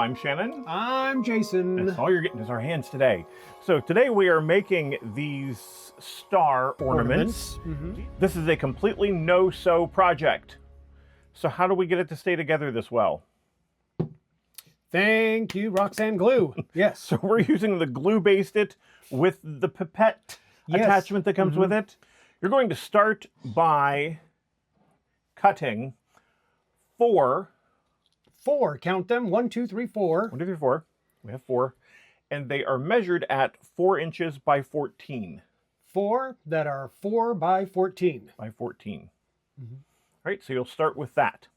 I'm Shannon. I'm Jason. That's all you're getting is our hands today. So today we are making these star ornaments. This is a completely no-sew project. So how do we get it to stay together this well? Thank you, Roxanne glue. Yes. So we're using the Glue-Baste-It with the pipette attachment that comes with it. You're going to start by cutting four, count them, 1, 2, 3, 4. 1, 2, 3, 4. We have 4. And they are measured at 4 inches by 14. 4 that are 4 by 14. By 14. All right, so you'll start with that.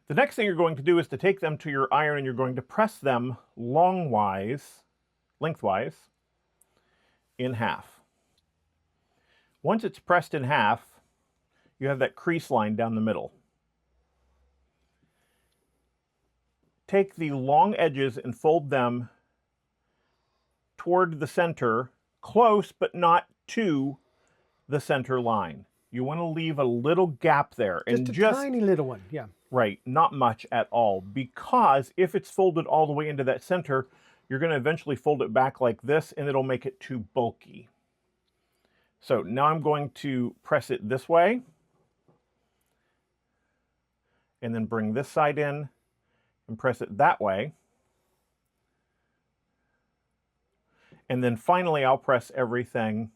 The next thing you're going to do is to take them to your iron and you're going to press them lengthwise, in half. Once it's pressed in half, you have that crease line down the middle. Take the long edges and fold them toward the center, close but not to the center line. You want to leave a little gap there. Just a tiny little one, yeah. Right, not much at all, because if it's folded all the way into that center, you're going to eventually fold it back like this and it'll make it too bulky. So now I'm going to press it this way and then bring this side in and press it that way. And then finally I'll press everything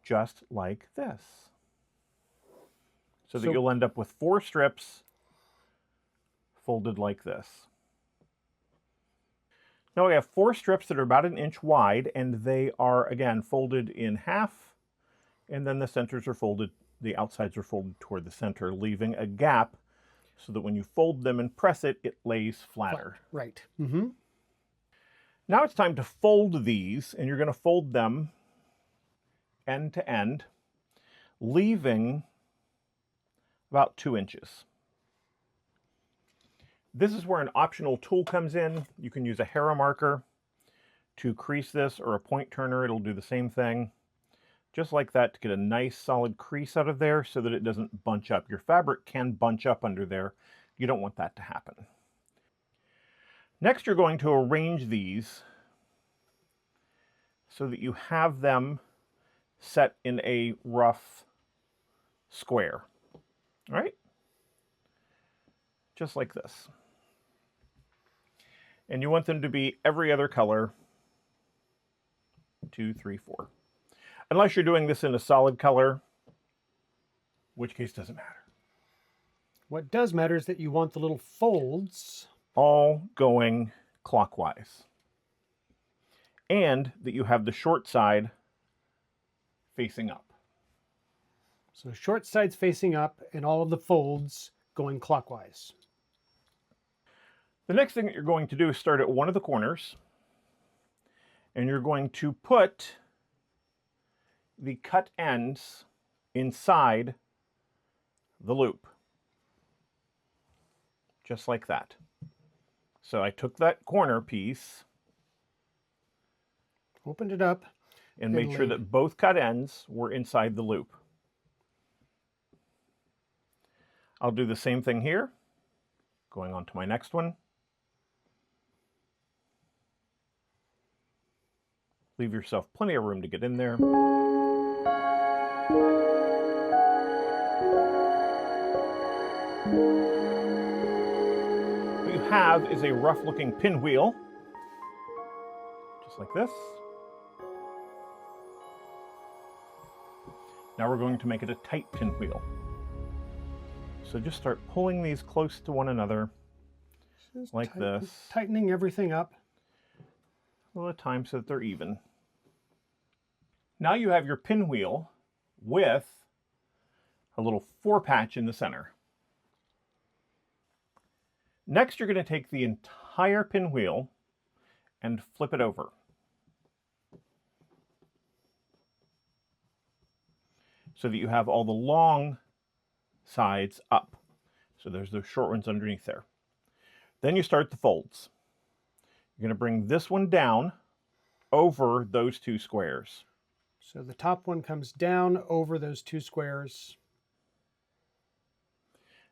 just like this. So that you'll end up with 4 strips folded like this. Now we have 4 strips that are about 1 inch wide, and they are, again, folded in half, and then the centers are folded, the outsides are folded toward the center, leaving a gap so that when you fold them and press it, it lays flatter. Right. Now it's time to fold these, and you're going to fold them end to end, leaving about 2 inches. This is where an optional tool comes in. You can use a Hera marker to crease this, or a point turner. It'll do the same thing. Just like that, to get a nice solid crease out of there so that it doesn't bunch up. Your fabric can bunch up under there. You don't want that to happen. Next, you're going to arrange these so that you have them set in a rough square. All right? Just like this. And you want them to be every other color. 2, 3, 4. Unless you're doing this in a solid color, which case doesn't matter. What does matter is that you want the little folds all going clockwise. And that you have the short side facing up. So short sides facing up and all of the folds going clockwise. The next thing that you're going to do is start at one of the corners, and you're going to put the cut ends inside the loop. Just like that. So I took that corner piece, opened it up, and made sure that both cut ends were inside the loop. I'll do the same thing here, going on to my next one. Leave yourself plenty of room to get in there. What you have is a rough-looking pinwheel, just like this. Now we're going to make it a tight pinwheel. So just start pulling these close to one another, just like this. Tightening everything up. A little time so that they're even. Now you have your pinwheel with a little 4 patch in the center. Next, you're going to take the entire pinwheel and flip it over. So that you have all the long sides up. So there's those short ones underneath there. Then you start the folds. You're going to bring this one down over those 2 squares. So the top one comes down over those 2 squares.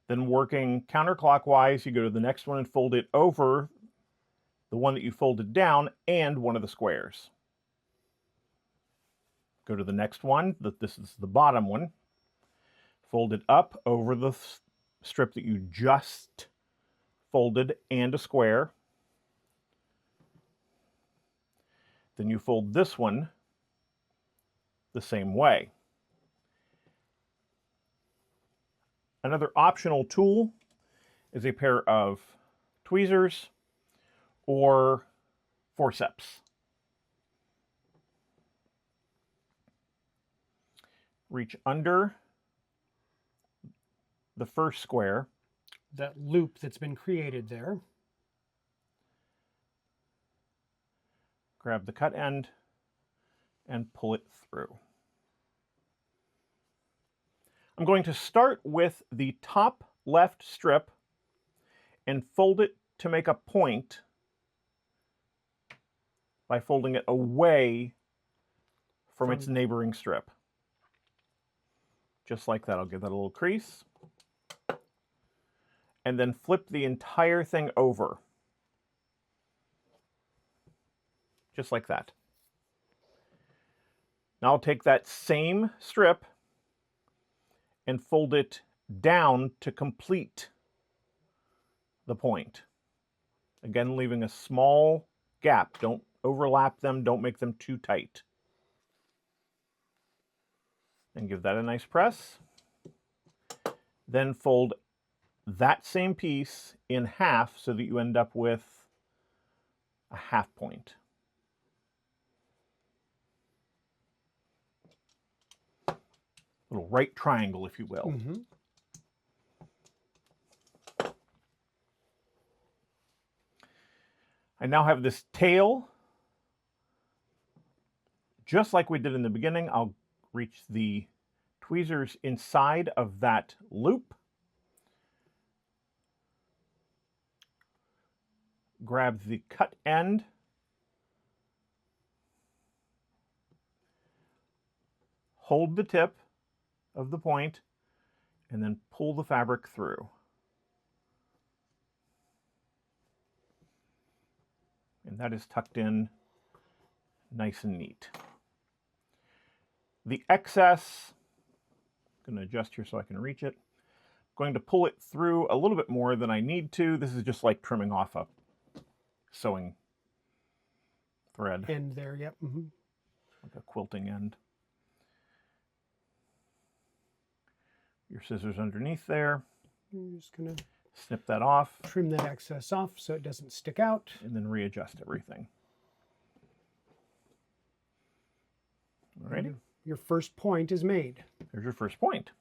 Then working counterclockwise, you go to the next one and fold it over the one that you folded down and one of the squares. Go to the next one, this is the bottom one. Fold it up over the strip that you just folded and a square. Then you fold this one the same way. Another optional tool is a pair of tweezers or forceps. Reach under the first square. That loop that's been created there. Grab the cut end and pull it through. I'm going to start with the top left strip and fold it to make a point by folding it away from its neighboring strip. Just like that. I'll give that a little crease. And then flip the entire thing over. Just like that. Now I'll take that same strip and fold it down to complete the point. Again, leaving a small gap. Don't overlap them. Don't make them too tight. And give that a nice press. Then fold that same piece in half so that you end up with a half point. Little right triangle, if you will. Mm-hmm. I now have this tail. Just like we did in the beginning, I'll reach the tweezers inside of that loop. Grab the cut end. Hold the tip of the point and then pull the fabric through. And that is tucked in nice and neat. The excess, I'm going to adjust here so I can reach it. I'm going to pull it through a little bit more than I need to. This is just like trimming off a sewing thread. End there, yep. Mm-hmm. Like a quilting end. Your scissors underneath there. I'm just going to snip that off. Trim that excess off so it doesn't stick out. And then readjust everything. Alrighty. Your first point is made. There's your first point.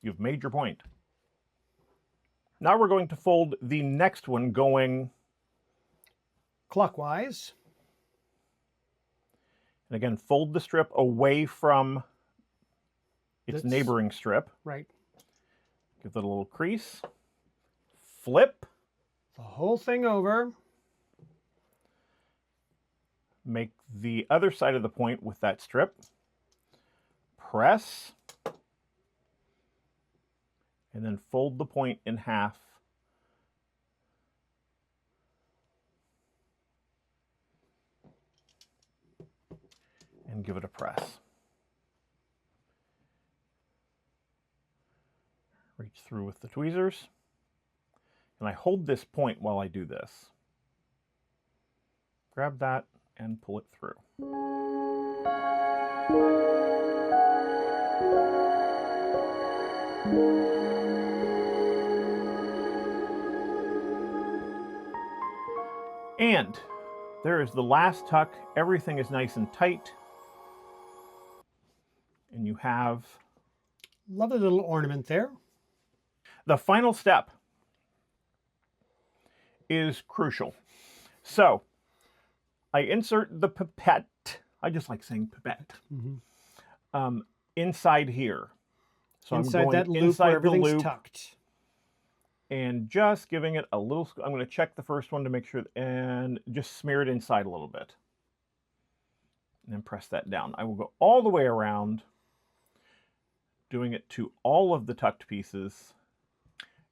You've made your point. Now we're going to fold the next one going clockwise. And again, fold the strip away from its neighboring strip. Right. Give it a little crease. Flip. The whole thing over. Make the other side of the point with that strip. Press. And then fold the point in half. And give it a press. Reach through with the tweezers. And I hold this point while I do this. Grab that and pull it through. And there is the last tuck. Everything is nice and tight. And you have... lovely little ornament there. The final step is crucial. So, I insert the pipette. I just like saying pipette. Mm-hmm. Inside here. So inside I'm going that loop inside where everything's the loop tucked. And just giving it a little, I'm going to check the first one to make sure, and just smear it inside a little bit. And then press that down. I will go all the way around, doing it to all of the tucked pieces.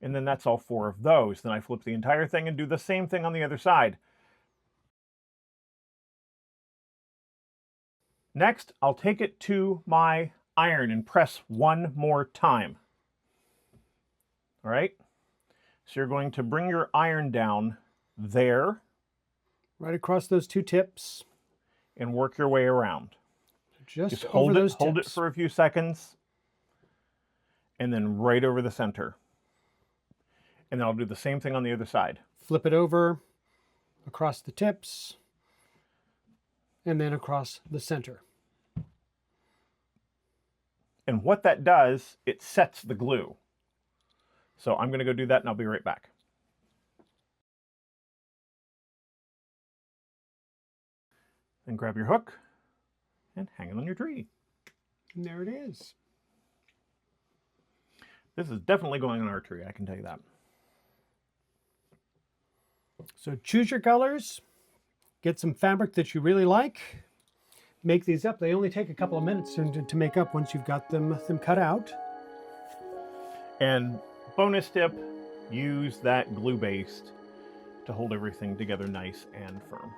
And then that's all 4 of those. Then I flip the entire thing and do the same thing on the other side. Next, I'll take it to my iron and press 1 more time. All right? So you're going to bring your iron down there. Right across those 2 tips. And work your way around. Just hold over those hold it tips. for a few seconds. And then right over the center. And then I'll do the same thing on the other side. Flip it over, across the tips, and then across the center. And what that does, it sets the glue. So I'm going to go do that and I'll be right back. Then grab your hook and hang it on your tree. And there it is. This is definitely going on our tree, I can tell you that. So choose your colors, get some fabric that you really like, make these up. They only take a couple of minutes to make up once you've got them cut out. And bonus tip, use that glue-baste to hold everything together nice and firm.